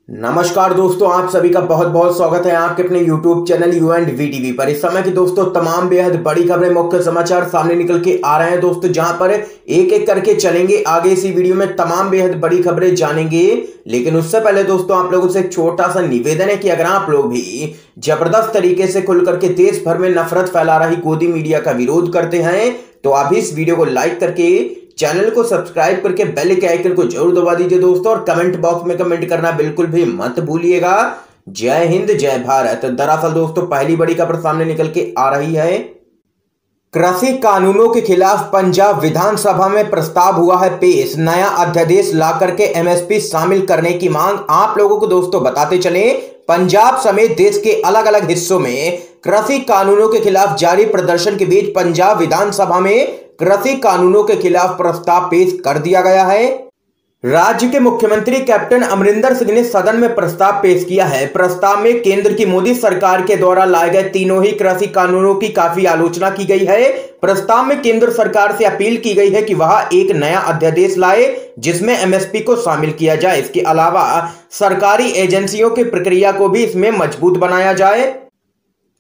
नमस्कार दोस्तों, आप सभी का बहुत बहुत स्वागत है आपके अपने YouTube channel U and V TV पर। इस समय की दोस्तों तमाम बेहद बड़ी खबरें, मुख्य समाचार सामने निकल के आ रहे हैं दोस्तों, जहां पर एक एक करके चलेंगे आगे इसी वीडियो में तमाम बेहद बड़ी खबरें जानेंगे। लेकिन उससे पहले दोस्तों आप लोगों से एक छोटा सा निवेदन है कि अगर आप लोग भी जबरदस्त तरीके से खुल करके देश भर में नफरत फैला रही गोदी मीडिया का विरोध करते हैं तो आप इस वीडियो को लाइक करके चैनल को सब्सक्राइब करके बेल के आइकन को जरूर दबा दीजिए दोस्तों, और कमेंट बॉक्स में कमेंट करना बिल्कुल भी मत भूलिएगा। जय हिंद जय भारत। दरअसल दोस्तों पहली बड़ी खबर सामने निकल के आ रही है। कृषि कानूनों के खिलाफ पंजाब विधानसभा में प्रस्ताव हुआ है पेश, नया अध्यादेश ला करके एमएसपी शामिल करने की मांग। आप लोगों को दोस्तों बताते चले, पंजाब समेत देश के अलग अलग हिस्सों में कृषि कानूनों के खिलाफ जारी प्रदर्शन के बीच पंजाब विधानसभा में कृषि कानूनों के खिलाफ प्रस्ताव पेश कर दिया गया है। राज्य के मुख्यमंत्री कैप्टन अमरिंदर सिंह ने सदन में प्रस्ताव पेश किया है। प्रस्ताव में केंद्र की मोदी सरकार के द्वारा लाए गए तीनों ही कृषि कानूनों की काफी आलोचना की गई है। प्रस्ताव में केंद्र सरकार से अपील की गई है कि वह एक नया अध्यादेश लाए जिसमें एमएसपी को शामिल किया जाए। इसके अलावा सरकारी एजेंसियों की प्रक्रिया को भी इसमें मजबूत बनाया जाए।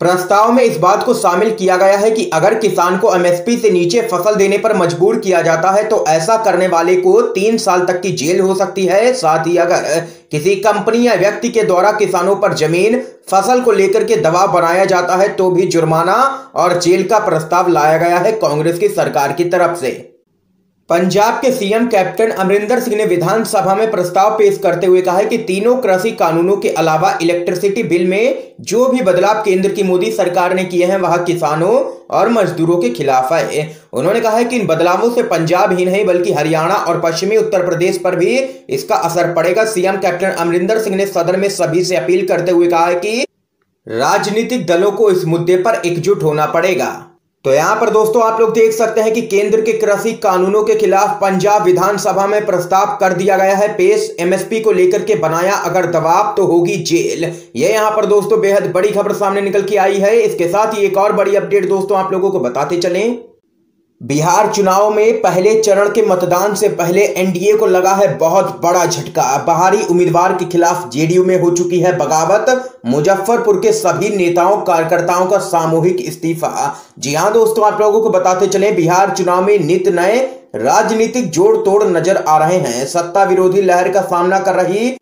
प्रस्ताव में इस बात को शामिल किया गया है कि अगर किसान को एमएसपी से नीचे फसल देने पर मजबूर किया जाता है तो ऐसा करने वाले को 3 साल तक की जेल हो सकती है। साथ ही अगर किसी कंपनी या व्यक्ति के द्वारा किसानों पर जमीन फसल को लेकर के दबाव बनाया जाता है तो भी जुर्माना और जेल का प्रस्ताव लाया गया है कांग्रेस की सरकार की तरफ से। पंजाब के सीएम कैप्टन अमरिंदर सिंह ने विधानसभा में प्रस्ताव पेश करते हुए कहा है कि तीनों कृषि कानूनों के अलावा इलेक्ट्रिसिटी बिल में जो भी बदलाव केंद्र की मोदी सरकार ने किए हैं वह किसानों और मजदूरों के खिलाफ है। उन्होंने कहा है कि इन बदलावों से पंजाब ही नहीं बल्कि हरियाणा और पश्चिमी उत्तर प्रदेश पर भी इसका असर पड़ेगा। सीएम कैप्टन अमरिंदर सिंह ने सदन में सभी से अपील करते हुए कहा है कि राजनीतिक दलों को इस मुद्दे पर एकजुट होना पड़ेगा। तो यहां पर दोस्तों आप लोग देख सकते हैं कि केंद्र के कृषि कानूनों के खिलाफ पंजाब विधानसभा में प्रस्ताव कर दिया गया है पेश। एमएसपी को लेकर के बनाया अगर दबाव तो होगी जेल। ये यहां पर दोस्तों बेहद बड़ी खबर सामने निकल के आई है। इसके साथ ही एक और बड़ी अपडेट दोस्तों आप लोगों को बताते चलें। बिहार चुनाव में पहले चरण के मतदान से पहले एनडीए को लगा है बहुत बड़ा झटका। बाहरी उम्मीदवार के खिलाफ जेडीयू में हो चुकी है बगावत। मुजफ्फरपुर के सभी नेताओं कार्यकर्ताओं का सामूहिक इस्तीफा। जी हां दोस्तों आप लोगों को बताते चले, बिहार चुनाव में नित नए राजनीतिक जोड़ तोड़ नजर आ रहे हैं। सत्ता विरोधी लहर का सामना कर रही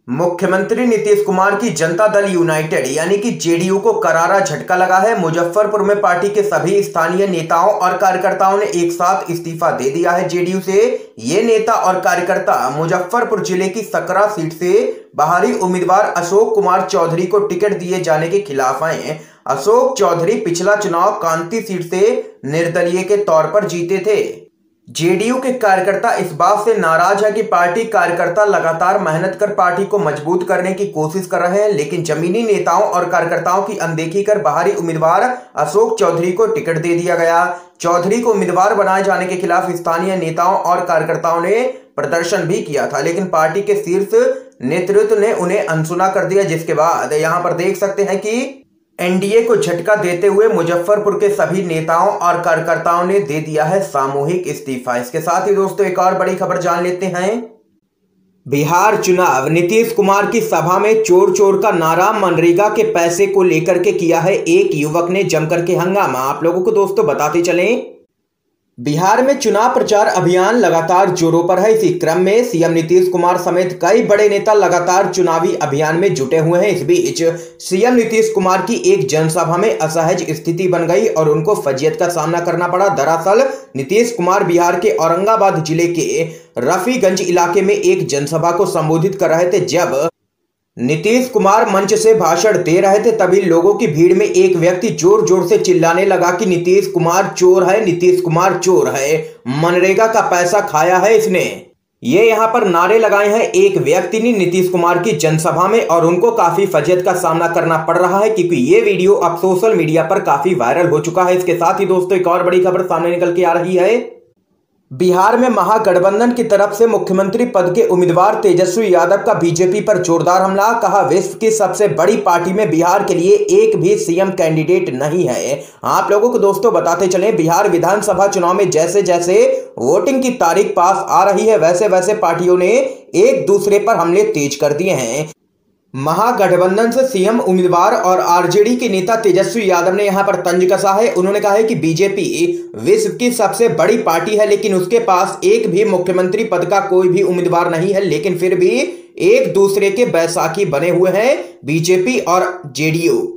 मुख्यमंत्री नीतीश कुमार की जनता दल यूनाइटेड यानी कि जेडीयू को करारा झटका लगा है। मुजफ्फरपुर में पार्टी के सभी स्थानीय नेताओं और कार्यकर्ताओं ने एक साथ इस्तीफा दे दिया है जेडीयू से। ये नेता और कार्यकर्ता मुजफ्फरपुर जिले की सकरा सीट से बाहरी उम्मीदवार अशोक कुमार चौधरी को टिकट दिए जाने के खिलाफ हैं। अशोक चौधरी पिछला चुनाव कांती सीट से निर्दलीय के तौर पर जीते थे। जेडीयू के कार्यकर्ता इस बात से नाराज है कि पार्टी कार्यकर्ता लगातार मेहनत कर पार्टी को मजबूत करने की कोशिश कर रहे हैं, लेकिन जमीनी नेताओं और कार्यकर्ताओं की अनदेखी कर बाहरी उम्मीदवार अशोक चौधरी को टिकट दे दिया गया। चौधरी को उम्मीदवार बनाए जाने के खिलाफ स्थानीय नेताओं और कार्यकर्ताओं ने प्रदर्शन भी किया था, लेकिन पार्टी के शीर्ष नेतृत्व ने उन्हें अनसुना कर दिया। जिसके बाद यहाँ पर देख सकते हैं कि एनडीए को झटका देते हुए मुजफ्फरपुर के सभी नेताओं और कार्यकर्ताओं ने दे दिया है सामूहिक इस्तीफा। इसके साथ ही दोस्तों एक और बड़ी खबर जान लेते हैं। बिहार चुनाव, नीतीश कुमार की सभा में चोर चोर का नारा, मनरेगा के पैसे को लेकर के किया है एक युवक ने जमकर के हंगामा। आप लोगों को दोस्तों बताते चलें, बिहार में चुनाव प्रचार अभियान लगातार जोरों पर है। इसी क्रम में सीएम नीतीश कुमार समेत कई बड़े नेता लगातार चुनावी अभियान में जुटे हुए हैं। इस बीच सीएम नीतीश कुमार की एक जनसभा में असहज स्थिति बन गई और उनको फजीयत का सामना करना पड़ा। दरअसल नीतीश कुमार बिहार के औरंगाबाद जिले के रफीगंज इलाके में एक जनसभा को संबोधित कर रहे थे। जब नीतीश कुमार मंच से भाषण दे रहे थे तभी लोगों की भीड़ में एक व्यक्ति जोर जोर से चिल्लाने लगा कि नीतीश कुमार चोर है, नीतीश कुमार चोर है, मनरेगा का पैसा खाया है इसने। ये यहाँ पर नारे लगाए हैं एक व्यक्ति ने नीतीश कुमार की जनसभा में, और उनको काफी फजीयत का सामना करना पड़ रहा है क्योंकि ये वीडियो अब सोशल मीडिया पर काफी वायरल हो चुका है। इसके साथ ही दोस्तों एक और बड़ी खबर सामने निकल के आ रही है। बिहार में महागठबंधन की तरफ से मुख्यमंत्री पद के उम्मीदवार तेजस्वी यादव का बीजेपी पर जोरदार हमला। कहा विश्व की सबसे बड़ी पार्टी में बिहार के लिए एक भी सीएम कैंडिडेट नहीं है। आप लोगों को दोस्तों बताते चलें, बिहार विधानसभा चुनाव में जैसे जैसे वोटिंग की तारीख पास आ रही है वैसे वैसे पार्टियों ने एक दूसरे पर हमले तेज कर दिए हैं। महागठबंधन से सीएम उम्मीदवार और आरजेडी के नेता तेजस्वी यादव ने यहां पर तंज कसा है। उन्होंने कहा है कि बीजेपी विश्व की सबसे बड़ी पार्टी है, लेकिन उसके पास एक भी मुख्यमंत्री पद का कोई भी उम्मीदवार नहीं है, लेकिन फिर भी एक दूसरे के बैसाखी बने हुए हैं बीजेपी और जेडीयू।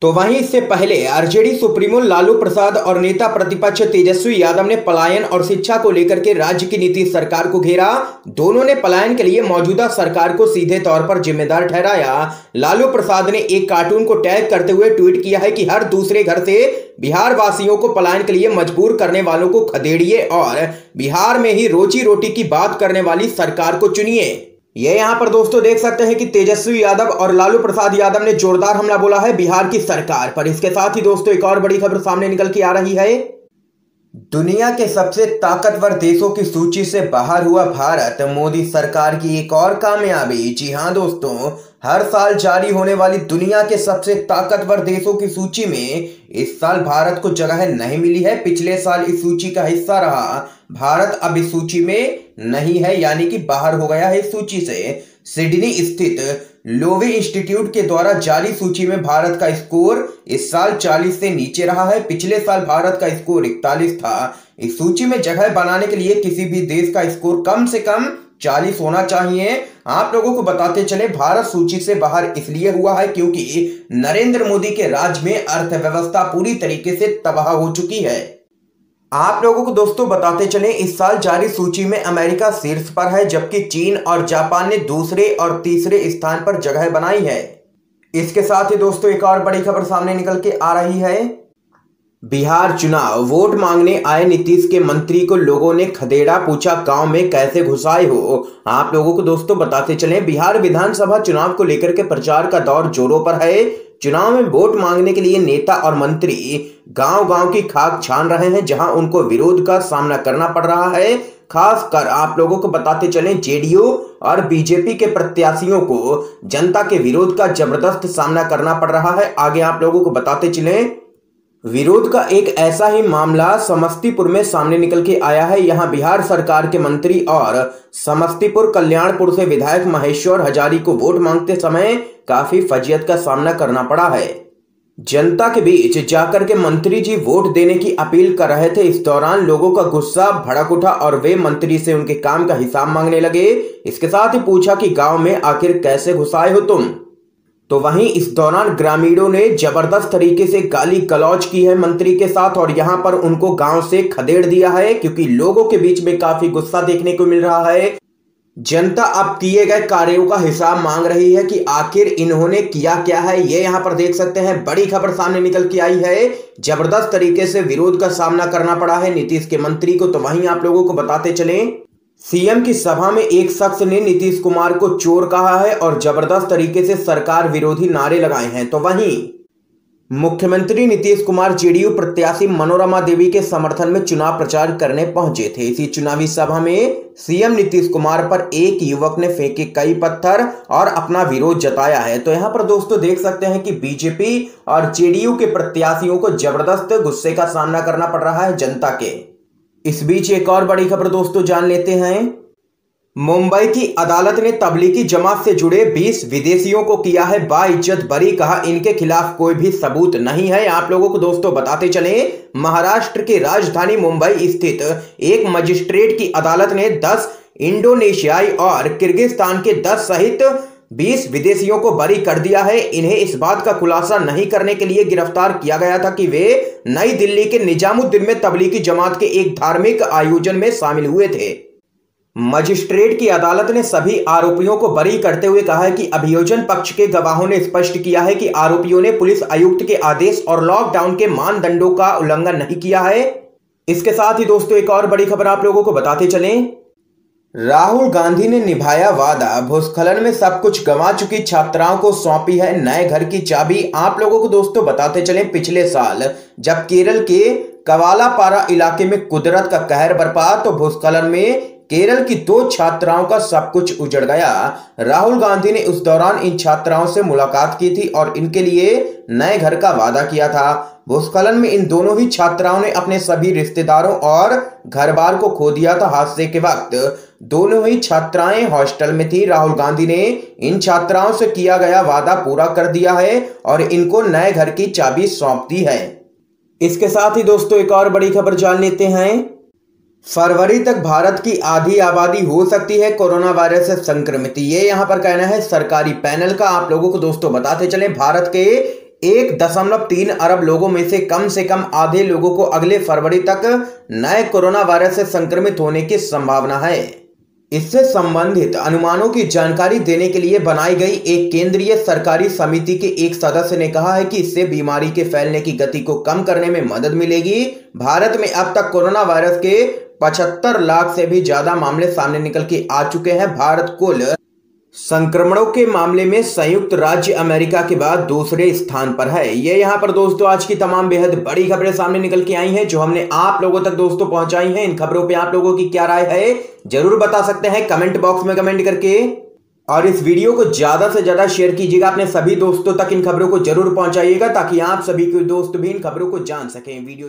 तो वहीं इससे पहले आरजेडी सुप्रीमो लालू प्रसाद और नेता प्रतिपक्ष तेजस्वी यादव ने पलायन और शिक्षा को लेकर के राज्य की नीतीश सरकार को घेरा। दोनों ने पलायन के लिए मौजूदा सरकार को सीधे तौर पर जिम्मेदार ठहराया। लालू प्रसाद ने एक कार्टून को टैग करते हुए ट्वीट किया है कि हर दूसरे घर से बिहार वासियों को पलायन के लिए मजबूर करने वालों को खदेड़िए और बिहार में ही रोजी रोटी की बात करने वाली सरकार को चुनिए। ये यहां पर दोस्तों देख सकते हैं कि तेजस्वी यादव और लालू प्रसाद यादव ने जोरदार हमला बोला है बिहार की सरकार पर। इसके साथ ही दोस्तों एक और बड़ी खबर सामने निकल के आ रही है। दुनिया के सबसे ताकतवर देशों की सूची से बाहर हुआ भारत, मोदी सरकार की एक और कामयाबी। जी हां दोस्तों, हर साल जारी होने वाली दुनिया के सबसे ताकतवर देशों की सूची में इस साल भारत को जगह नहीं मिली है। पिछले साल इस सूची का हिस्सा रहा भारत, अब इस सूची में नहीं है, यानी कि बाहर हो गया है इस सूची से। सिडनी स्थित लोवे इंस्टीट्यूट के द्वारा जारी सूची में भारत का स्कोर इस साल 40 से नीचे रहा है। पिछले साल भारत का स्कोर 41 था। इस सूची में जगह बनाने के लिए किसी भी देश का स्कोर कम से कम 40 होना चाहिए। आप लोगों को बताते चले, भारत सूची से बाहर इसलिए हुआ है क्योंकि नरेंद्र मोदी के राज में अर्थव्यवस्था पूरी तरीके से तबाह हो चुकी है। आप लोगों को दोस्तों बताते चलें, इस साल जारी सूची में अमेरिका शीर्ष पर है, जबकि चीन और जापान ने दूसरे और तीसरे स्थान पर जगह बनाई है। इसके साथ ही दोस्तों एक और बड़ी खबर सामने निकल के आ रही है। बिहार चुनाव, वोट मांगने आए नीतीश के मंत्री को लोगों ने खदेड़ा, पूछा गांव में कैसे घुसाए हो। आप लोगों को दोस्तों बताते चलें, बिहार विधानसभा चुनाव को लेकर के प्रचार का दौर जोरों पर है। चुनाव में वोट मांगने के लिए नेता और मंत्री गांव-गांव की खाक छान रहे हैं, जहां उनको विरोध का सामना करना पड़ रहा है। खासकर आप लोगों को बताते चलें, जेडीयू और बीजेपी के प्रत्याशियों को जनता के विरोध का जबरदस्त सामना करना पड़ रहा है। आगे आप लोगों को बताते चलें, विरोध का एक ऐसा ही मामला समस्तीपुर में सामने निकल के आया है। यहां बिहार सरकार के मंत्री और समस्तीपुर कल्याणपुर से विधायक महेश्वर हजारी को वोट मांगते समय काफी फजियत का सामना करना पड़ा है। जनता के बीच जाकर के मंत्री जी वोट देने की अपील कर रहे थे। इस दौरान लोगों का गुस्सा भड़क उठा और वे मंत्री से उनके काम का हिसाब मांगने लगे। इसके साथ ही पूछा कि गांव में आखिर कैसे घुसाए हो तुम। तो वहीं इस दौरान ग्रामीणों ने जबरदस्त तरीके से गाली गलौज की है मंत्री के साथ और यहां पर उनको गांव से खदेड़ दिया है, क्योंकि लोगों के बीच में काफी गुस्सा देखने को मिल रहा है। जनता अब किए गए कार्यों का हिसाब मांग रही है कि आखिर इन्होंने किया क्या है। ये यहां पर देख सकते हैं, बड़ी खबर सामने निकल के आई है। जबरदस्त तरीके से विरोध का सामना करना पड़ा है नीतीश के मंत्री को। तो वहीं आप लोगों को बताते चलें, सीएम की सभा में एक शख्स ने नीतीश कुमार को चोर कहा है और जबरदस्त तरीके से सरकार विरोधी नारे लगाए हैं। तो वहीं मुख्यमंत्री नीतीश कुमार जेडीयू प्रत्याशी मनोरमा देवी के समर्थन में चुनाव प्रचार करने पहुंचे थे। इसी चुनावी सभा में सीएम नीतीश कुमार पर एक युवक ने फेंके कई पत्थर और अपना विरोध जताया है। तो यहां पर दोस्तों देख सकते हैं कि बीजेपी और जेडीयू के प्रत्याशियों को जबरदस्त गुस्से का सामना करना पड़ रहा है जनता के। इस बीच एक और बड़ी खबर दोस्तों जान लेते हैं। मुंबई की अदालत ने तबलीगी जमात से जुड़े 20 विदेशियों को किया है बाइज्जत बरी। कहा इनके खिलाफ कोई भी सबूत नहीं है। आप लोगों को दोस्तों बताते चलें, महाराष्ट्र की राजधानी मुंबई स्थित एक मजिस्ट्रेट की अदालत ने 10 इंडोनेशियाई और किर्गिस्तान के 10 सहित 20 विदेशियों को बरी कर दिया है। इन्हें इस बात का खुलासा नहीं करने के लिए गिरफ्तार किया गया था कि वे नई दिल्ली के निजामुद्दीन में तबलीगी जमात के एक धार्मिक आयोजन में शामिल हुए थे। मजिस्ट्रेट की अदालत ने सभी आरोपियों को बरी करते हुए कहा है कि अभियोजन पक्ष के गवाहों ने स्पष्ट किया है कि आरोपियों ने पुलिस आयुक्त के आदेश और लॉकडाउन के मानदंडों का उल्लंघन नहीं किया है। इसके साथ ही दोस्तों एक और बड़ी खबर आप लोगों को बताते चलें, राहुल गांधी ने निभाया वादा, भूस्खलन में सब कुछ गंवा चुकी छात्राओं को सौंपी है नए घर की चाबी। आप लोगों को दोस्तों बताते चलें, पिछले साल जब केरल के कवालापारा इलाके में कुदरत का कहर बरपा तो भूस्खलन में केरल की 2 छात्राओं का सब कुछ उजड़ गया। राहुल गांधी ने उस दौरान इन छात्राओं से मुलाकात की थी और इनके लिए नए घर का वादा किया था। भूस्खलन में इन दोनों ही छात्राओं ने अपने सभी रिश्तेदारों और घर-बार को खो दिया था। हादसे के वक्त दोनों ही छात्राएं हॉस्टल में थी। राहुल गांधी ने इन छात्राओं से किया गया वादा पूरा कर दिया है और इनको नए घर की चाबी सौंप दी है। इसके साथ ही दोस्तों एक और बड़ी खबर जान लेते हैं। फरवरी तक भारत की आधी आबादी हो सकती है कोरोना वायरस से संक्रमित। ये यहां पर कहना है सरकारी पैनल का। आप लोगों को दोस्तों बताते चलें, भारत के 1.3 अरब लोगों में से कम आधे लोगों को अगले फरवरी तक नए कोरोना वायरस से संक्रमित होने की संभावना है। इससे संबंधित अनुमानों की जानकारी देने के लिए बनाई गई एक केंद्रीय सरकारी समिति के एक सदस्य ने कहा है कि इससे बीमारी के फैलने की गति को कम करने में मदद मिलेगी। भारत में अब तक कोरोना वायरस के 75 लाख से भी ज्यादा मामले सामने निकल के आ चुके हैं। भारत कुल संक्रमणों के मामले में संयुक्त राज्य अमेरिका के बाद दूसरे स्थान पर है। ये यहाँ पर दोस्तों आज की तमाम बेहद बड़ी खबरें सामने निकल के आई हैं जो हमने आप लोगों तक दोस्तों पहुंचाई हैं। इन खबरों पे आप लोगों की क्या राय है जरूर बता सकते हैं कमेंट बॉक्स में कमेंट करके, और इस वीडियो को ज्यादा से ज्यादा शेयर कीजिएगा अपने सभी दोस्तों तक। इन खबरों को जरूर पहुंचाइएगा ताकि आप सभी के दोस्त भी इन खबरों को जान सकें। वीडियो